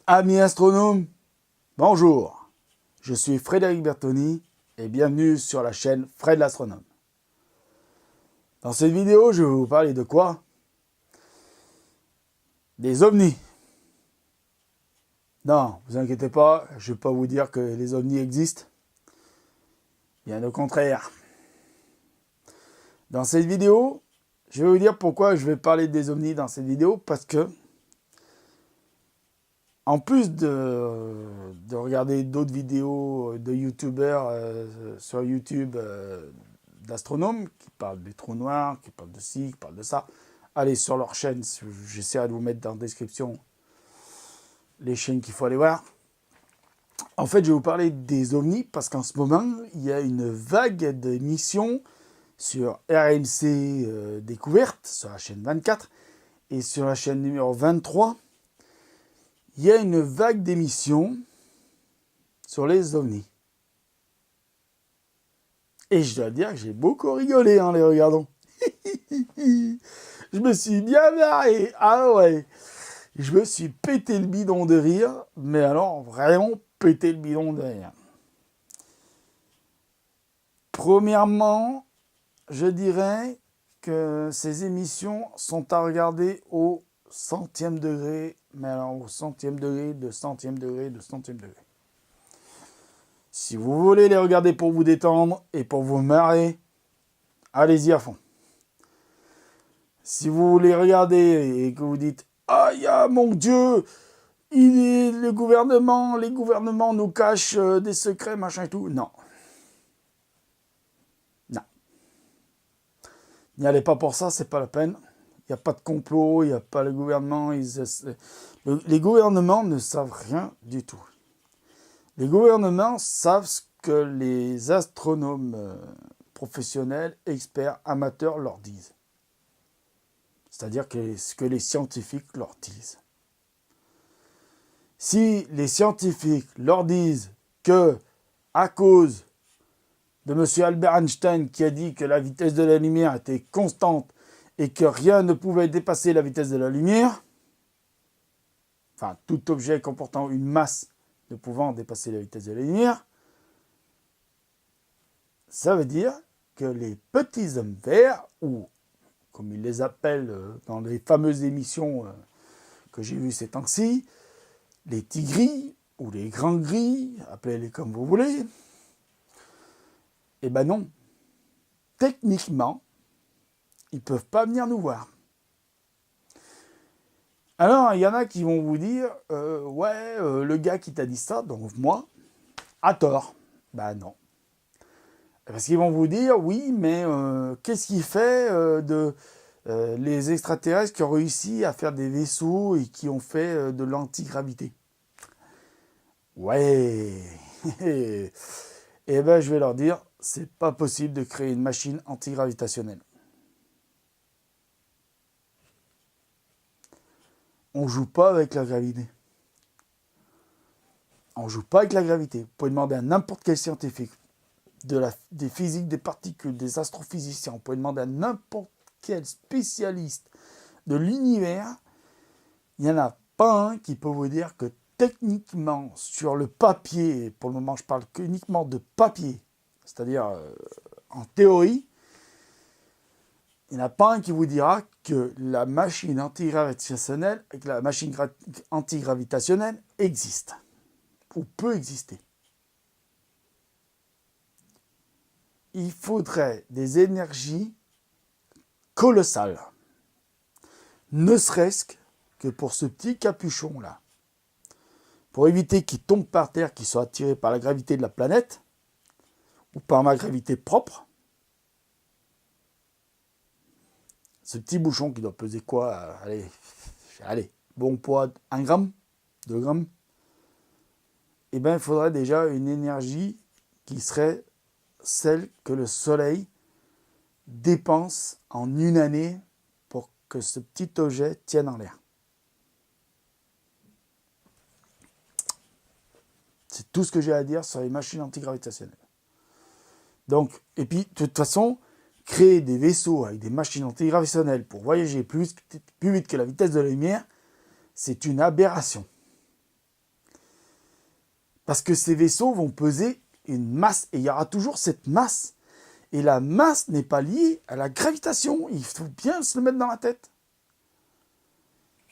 Amis astronomes, bonjour. Je suis Frédéric Bertoni et bienvenue sur la chaîne Fred l'astronome. Dans cette vidéo, je vais vous parler de quoi? Des ovnis. Non, vous inquiétez pas, je ne vais pas vous dire que les ovnis existent. Bien au contraire. Dans cette vidéo, je vais vous dire pourquoi je vais parler des ovnis dans cette vidéo, parce que en plus de regarder d'autres vidéos de youtubeurs sur YouTube d'astronomes qui parlent des trous noirs, qui parlent de ci, qui parlent de ça, allez sur leur chaîne, j'essaierai de vous mettre dans la description les chaînes qu'il faut aller voir. En fait, je vais vous parler des ovnis parce qu'en ce moment, il y a une vague d'émissions sur RMC Découverte, sur la chaîne 24, et sur la chaîne numéro 23, il y a une vague d'émissions sur les ovnis. Et je dois dire que j'ai beaucoup rigolé en les regardant. Je me suis bien marré. Ah ouais. Je me suis pété le bidon de rire. Mais alors, vraiment pété le bidon de rire. Premièrement, je dirais que ces émissions sont à regarder au centième degré. Mais alors, au centième degré, de centième degré, de centième degré. Si vous voulez les regarder pour vous détendre et pour vous marrer, allez-y à fond. Si vous les regardez et que vous dites « Aïe, mon Dieu, les gouvernements nous cachent des secrets, machin et tout », non. Non. N'y allez pas pour ça, c'est pas la peine. Il n'y a pas de complot, il n'y a pas le gouvernement. Les gouvernements ne savent rien du tout. Les gouvernements savent ce que les astronomes professionnels, experts, amateurs leur disent. C'est-à-dire ce que les scientifiques leur disent. Si les scientifiques leur disent que, à cause de M. Albert Einstein qui a dit que la vitesse de la lumière était constante et que rien ne pouvait dépasser la vitesse de la lumière, enfin tout objet comportant une masse ne pouvant dépasser la vitesse de la lumière, ça veut dire que les petits hommes verts, ou comme ils les appellent dans les fameuses émissions que j'ai vues ces temps-ci, les tigris ou les grands gris, appelez-les comme vous voulez, eh ben non, techniquement, ils ne peuvent pas venir nous voir. Alors, il y en a qui vont vous dire, le gars qui t'a dit ça, donc moi, a tort. Ben non. Parce qu'ils vont vous dire, oui, mais qu'est-ce qui fait les extraterrestres qui ont réussi à faire des vaisseaux et qui ont fait de l'antigravité? Ouais. Et ben, je vais leur dire, c'est pas possible de créer une machine antigravitationnelle. On joue pas avec la gravité. On joue pas avec la gravité. Vous pouvez demander à n'importe quel scientifique, des physiques des particules, des astrophysiciens, vous pouvez demander à n'importe quel spécialiste de l'univers, il n'y en a pas un qui peut vous dire que techniquement, sur le papier, pour le moment je parle uniquement de papier, c'est-à-dire en théorie, il n'y en a pas un qui vous dira que la machine antigravitationnelle existe ou peut exister. Il faudrait des énergies colossales, ne serait-ce que pour ce petit capuchon-là, pour éviter qu'il tombe par terre, qu'il soit attiré par la gravité de la planète, ou par ma gravité propre. Ce petit bouchon qui doit peser quoi? Allez, bon poids, 1 gramme, 2 grammes. Eh bien, il faudrait déjà une énergie qui serait celle que le Soleil dépense en une année pour que ce petit objet tienne en l'air. C'est tout ce que j'ai à dire sur les machines antigravitationnelles. Donc, et puis, de toute façon, créer des vaisseaux avec des machines antigravitationnelles pour voyager plus vite que la vitesse de la lumière, c'est une aberration. Parce que ces vaisseaux vont peser une masse, et il y aura toujours cette masse. Et la masse n'est pas liée à la gravitation. Il faut bien se le mettre dans la tête.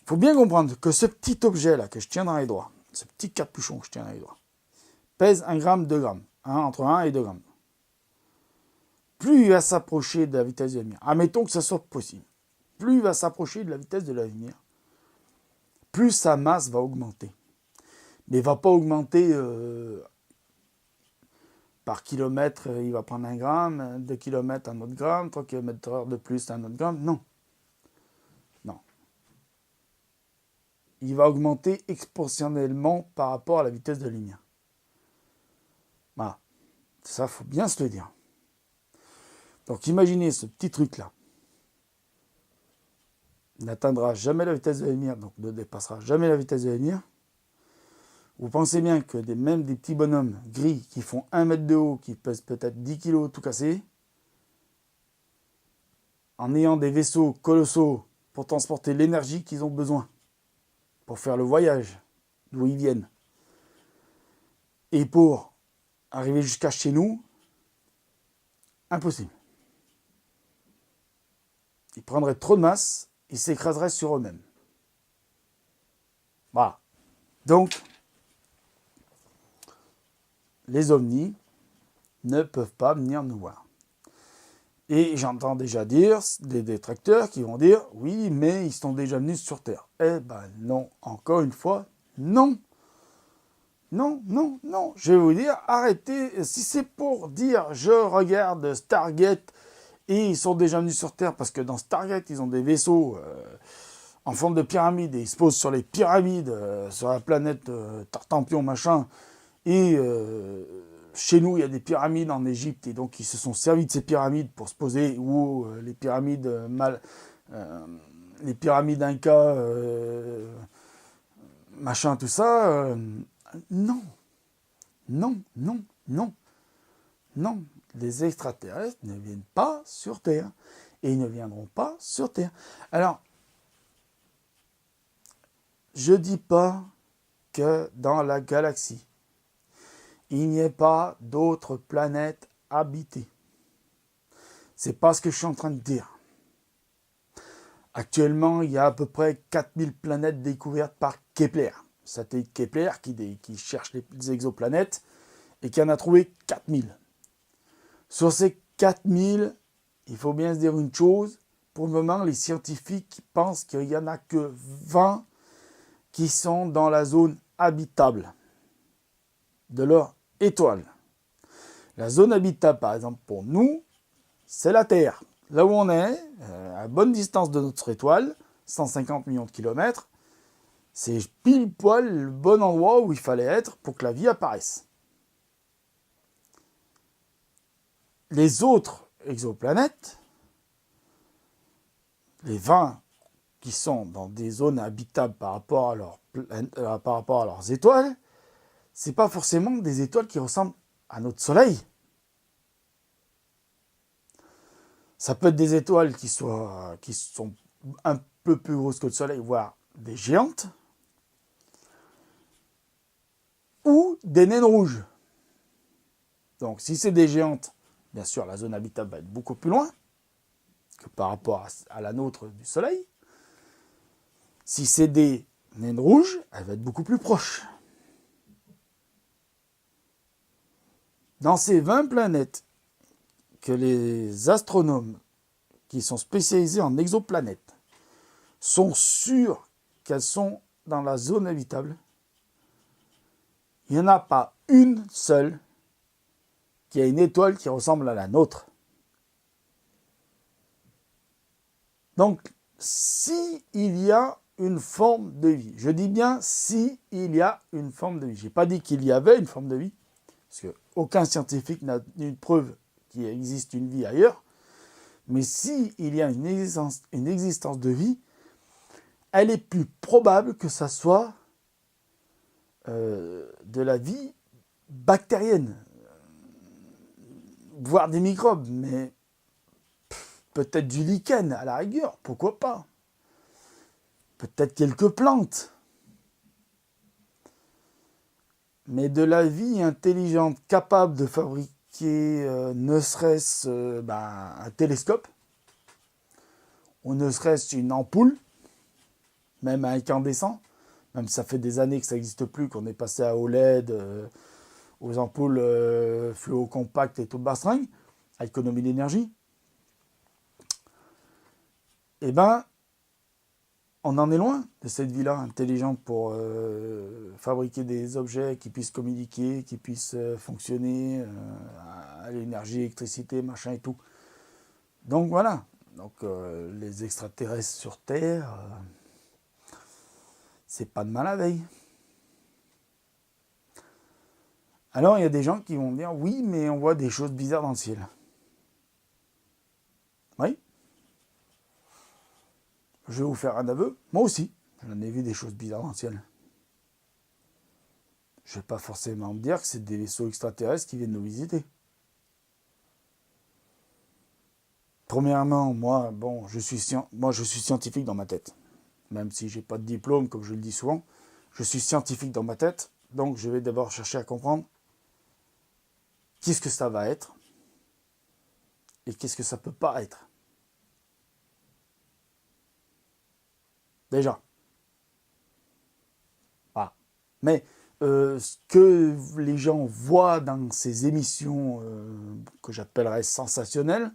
Il faut bien comprendre que ce petit objet-là que je tiens dans les doigts, ce petit capuchon que je tiens dans les doigts, pèse 1 gramme, 2 grammes. Entre 1 et 2 grammes. Plus il va s'approcher de la vitesse de la lumière, admettons que ça soit possible, plus il va s'approcher de la vitesse de la lumière, plus sa masse va augmenter. Mais il ne va pas augmenter par kilomètre, il va prendre 1 gramme, 2 kilomètres, un autre gramme, 3 km/h de plus, un autre gramme. Non. Non. Il va augmenter exponentiellement par rapport à la vitesse de la lumière. Voilà. Ça, il faut bien se le dire. Donc imaginez ce petit truc-là. Il n'atteindra jamais la vitesse de la lumière, donc ne dépassera jamais la vitesse de la lumière. Vous pensez bien que même des petits bonhommes gris qui font 1 mètre de haut, qui pèsent peut-être 10 kilos tout cassé, en ayant des vaisseaux colossaux pour transporter l'énergie qu'ils ont besoin, pour faire le voyage d'où ils viennent, et pour arriver jusqu'à chez nous, impossible. Ils prendraient trop de masse, ils s'écraseraient sur eux-mêmes. Voilà. Donc, les ovnis ne peuvent pas venir nous voir. Et j'entends déjà dire des détracteurs qui vont dire « Oui, mais ils sont déjà venus sur Terre. » Eh ben non, encore une fois, non. Non, non, non. Je vais vous dire, arrêtez. Si c'est pour dire « Je regarde Stargate et ils sont déjà venus sur Terre » parce que dans Stargate, ils ont des vaisseaux en forme de pyramide et ils se posent sur les pyramides, sur la planète Tartampion, machin, et chez nous, il y a des pyramides en Égypte, et donc ils se sont servis de ces pyramides pour se poser, ou les pyramides les pyramides Inca, machin, tout ça. Non, non, non, non, non. Les extraterrestres ne viennent pas sur Terre, et ils ne viendront pas sur Terre. Alors, je dis pas que dans la galaxie, il n'y ait pas d'autres planètes habitées. C'est pas ce que je suis en train de dire. Actuellement, il y a à peu près 4000 planètes découvertes par Kepler. Satellite Kepler qui cherche les exoplanètes et qui en a trouvé 4000. Sur ces 4000, il faut bien se dire une chose. Pour le moment, les scientifiques pensent qu'il n'y en a que 20 qui sont dans la zone habitable de leur étoile. La zone habitable, par exemple, pour nous, c'est la Terre. Là où on est, à bonne distance de notre étoile, 150 millions de kilomètres, c'est pile poil le bon endroit où il fallait être pour que la vie apparaisse. Les autres exoplanètes, les 20 qui sont dans des zones habitables par rapport à leurs étoiles, c'est pas forcément des étoiles qui ressemblent à notre Soleil. Ça peut être des étoiles qui sont un peu plus grosses que le Soleil, voire des géantes, ou des naines rouges. Donc si c'est des géantes, bien sûr la zone habitable va être beaucoup plus loin que par rapport à la nôtre du Soleil. Si c'est des naines rouges, elle va être beaucoup plus proche. Dans ces 20 planètes que les astronomes qui sont spécialisés en exoplanètes sont sûrs qu'elles sont dans la zone habitable, il n'y en a pas une seule qui a une étoile qui ressemble à la nôtre. Donc, si il y a une forme de vie, je dis bien si il y a une forme de vie, je n'ai pas dit qu'il y avait une forme de vie, parce qu'aucun scientifique n'a une preuve qu'il existe une vie ailleurs, mais si il y a une existence de vie, elle est plus probable que ça soit de la vie bactérienne, voire des microbes, mais peut-être du lichen à la rigueur, pourquoi pas. Peut-être quelques plantes. mais de la vie intelligente capable de fabriquer ne serait-ce un télescope, ou ne serait-ce une ampoule, même à incandescent, même si ça fait des années que ça n'existe plus, qu'on est passé à OLED, aux ampoules fluo-compactes et tout le bastringue, à économie d'énergie, eh ben, on en est loin de cette vie-là intelligente pour fabriquer des objets qui puissent communiquer, qui puissent fonctionner à l'énergie, électricité, machin et tout. Donc voilà. Donc les extraterrestres sur Terre, c'est pas de mal à veille. Alors il y a des gens qui vont dire oui, mais on voit des choses bizarres dans le ciel. Oui. Je vais vous faire un aveu. Moi aussi, j'en ai vu des choses bizarres dans le ciel. Je ne vais pas forcément me dire que c'est des vaisseaux extraterrestres qui viennent nous visiter. Premièrement, moi, je suis scientifique dans ma tête. Même si je n'ai pas de diplôme, comme je le dis souvent, je suis scientifique dans ma tête. Donc, je vais d'abord chercher à comprendre qu'est-ce que ça va être et qu'est-ce que ça ne peut pas être. Déjà. Voilà. Mais ce que les gens voient dans ces émissions que j'appellerais sensationnelles,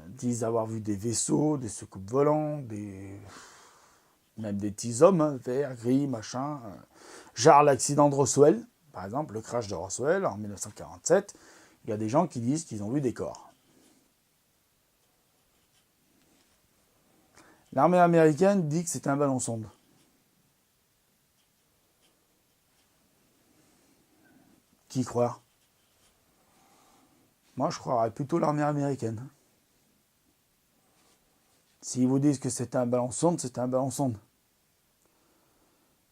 disent avoir vu des vaisseaux, des soucoupes volantes, même des petits hommes, verts, gris, machin. Genre l'accident de Roswell, par exemple, le crash de Roswell en 1947, il y a des gens qui disent qu'ils ont vu des corps. L'armée américaine dit que c'est un ballon sonde. Qui croire? Moi, je croirais plutôt l'armée américaine. S'ils vous disent que c'est un ballon sonde, c'est un ballon sonde.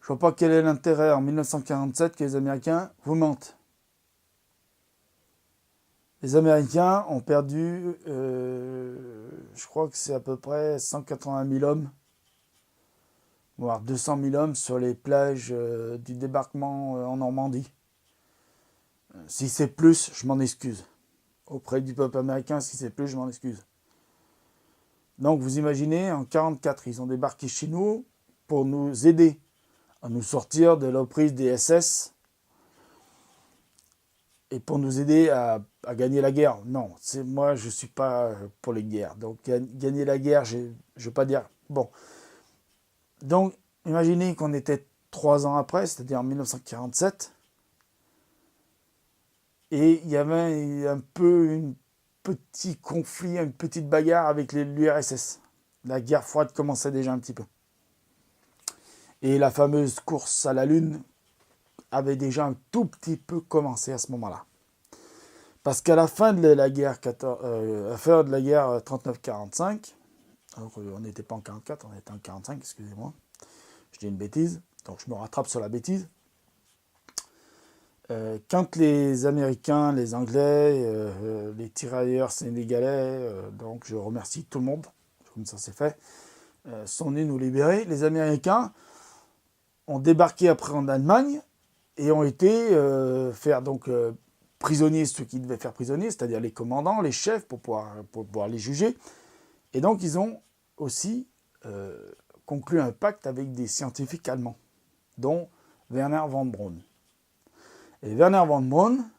Je vois pas quel est l'intérêt en 1947 que les Américains vous mentent. Les Américains ont perdu, je crois que c'est à peu près 180 000 hommes, voire 200 000 hommes sur les plages du débarquement en Normandie. Si c'est plus, je m'en excuse. Auprès du peuple américain, si c'est plus, je m'en excuse. Donc vous imaginez, en 1944, ils ont débarqué chez nous pour nous aider à nous sortir de l'emprise des SS et pour nous aider à gagner la guerre. Non, moi je ne suis pas pour les guerres. Donc gagner la guerre, je ne veux pas dire... Bon. Donc imaginez qu'on était 3 ans après, c'est-à-dire en 1947, et il y avait un peu un petit conflit, une petite bagarre avec l'URSS. La guerre froide commençait déjà un petit peu. Et la fameuse course à la Lune avait déjà un tout petit peu commencé à ce moment-là. Parce qu'à la fin de la guerre, 39-45, on n'était pas en 44, on était en 45, excusez-moi, je dis une bêtise, donc je me rattrape sur la bêtise. Quand les Américains, les Anglais, les tirailleurs sénégalais, donc je remercie tout le monde, comme ça c'est fait, sont venus nous libérer, les Américains ont débarqué après en Allemagne et ont été faire donc prisonniers ceux qui devaient faire prisonniers, c'est-à-dire les commandants, les chefs pour pouvoir les juger. Et donc ils ont aussi conclu un pacte avec des scientifiques allemands, dont Werner von Braun. Et Werner von Braun,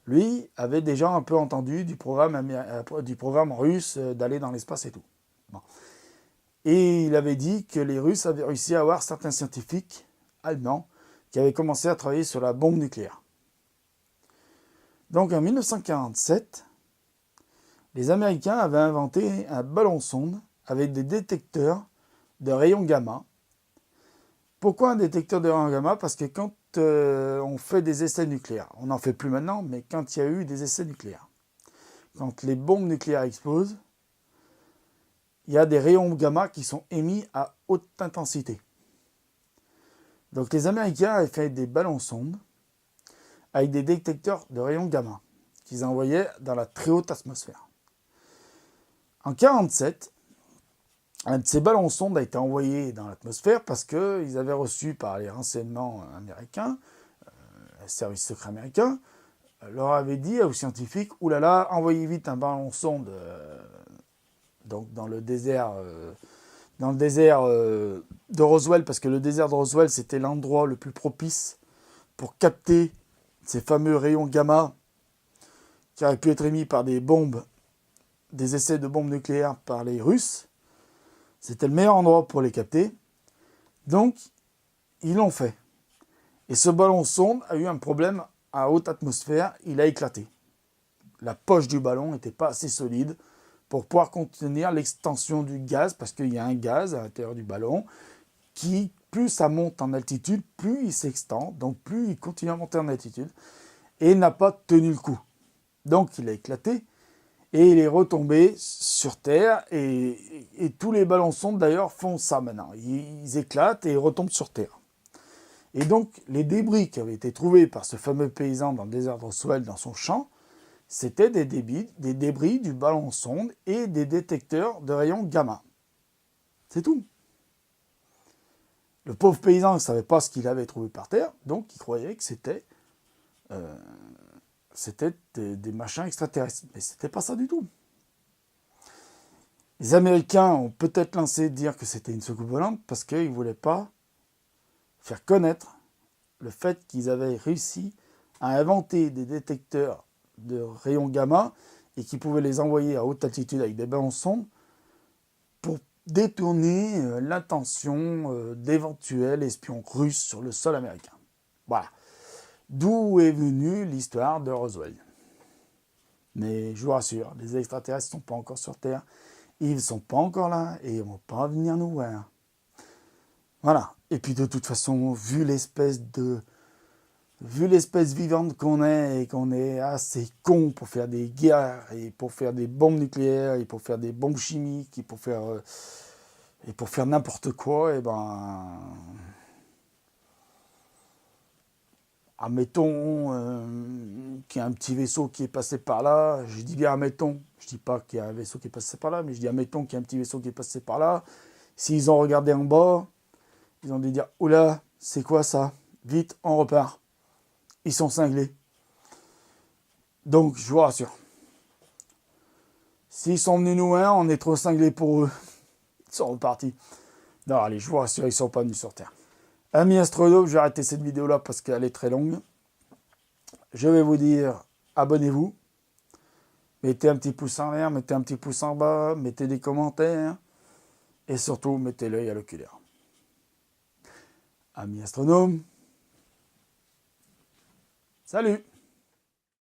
lui, avait déjà un peu entendu du programme russe d'aller dans l'espace et tout. Bon. Et il avait dit que les Russes avaient réussi à avoir certains scientifiques allemands qui avaient commencé à travailler sur la bombe nucléaire. Donc en 1947, les Américains avaient inventé un ballon-sonde avec des détecteurs de rayons gamma. Pourquoi un détecteur de rayons gamma? Parce que quand on fait des essais nucléaires, on n'en fait plus maintenant, mais quand il y a eu des essais nucléaires, quand les bombes nucléaires explosent, il y a des rayons gamma qui sont émis à haute intensité. Donc les Américains avaient fait des ballons-sondes avec des détecteurs de rayons gamma qu'ils envoyaient dans la très haute atmosphère. En 1947, Un de ces ballons sondes a été envoyé dans l'atmosphère parce qu'ils avaient reçu par les renseignements américains, les services secrets américains, leur avait dit aux scientifiques, oulala, envoyez vite un ballon sonde donc dans le désert de Roswell, parce que le désert de Roswell, c'était l'endroit le plus propice pour capter ces fameux rayons gamma qui auraient pu être émis par des bombes, des essais de bombes nucléaires par les Russes. C'était le meilleur endroit pour les capter. Donc, ils l'ont fait. Et ce ballon sonde a eu un problème à haute atmosphère, il a éclaté. La poche du ballon n'était pas assez solide pour pouvoir contenir l'extension du gaz, parce qu'il y a un gaz à l'intérieur du ballon qui, plus ça monte en altitude, plus il s'extend, donc plus il continue à monter en altitude, et n'a pas tenu le coup. Donc il a éclaté, et il est retombé sur Terre, et tous les ballons sondes d'ailleurs font ça maintenant. Ils éclatent et ils retombent sur Terre. Et donc les débris qui avaient été trouvés par ce fameux paysan dans le désert de Roswell dans son champ, c'était des débris du ballon sonde et des détecteurs de rayons gamma. C'est tout. Le pauvre paysan ne savait pas ce qu'il avait trouvé par terre, donc il croyait que c'était des machins extraterrestres. Mais c'était pas ça du tout. Les Américains ont peut-être lancé dire que c'était une soucoupe volante parce qu'ils ne voulaient pas faire connaître le fait qu'ils avaient réussi à inventer des détecteurs de rayons gamma et qui pouvaient les envoyer à haute altitude avec des ballons sondes pour détourner l'attention d'éventuels espions russes sur le sol américain. Voilà. D'où est venue l'histoire de Roswell. Mais je vous rassure, les extraterrestres ne sont pas encore sur Terre, ils ne sont pas encore là et ils ne vont pas venir nous voir. Voilà. Et puis de toute façon, vu l'espèce vivante qu'on est et qu'on est assez con pour faire des guerres et pour faire des bombes nucléaires et pour faire des bombes chimiques et pour faire n'importe quoi, et ben admettons qu'il y a un petit vaisseau qui est passé par là, je dis bien admettons, je dis pas qu'il y a un vaisseau qui est passé par là, mais je dis admettons qu'il y a un petit vaisseau qui est passé par là, s'ils ont regardé en bas, ils ont dû dire oula, c'est quoi ça? Vite, on repart. Ils sont cinglés. Donc, je vous rassure. S'ils sont venus nous voir, on est trop cinglés pour eux. Ils sont repartis. Non, allez, je vous rassure, ils ne sont pas venus sur Terre. Amis astronautes, je vais arrêter cette vidéo-là parce qu'elle est très longue. Je vais vous dire, abonnez-vous. Mettez un petit pouce en l'air, mettez un petit pouce en bas, mettez des commentaires. Et surtout, mettez l'œil à l'oculaire. Amis astronomes, salut!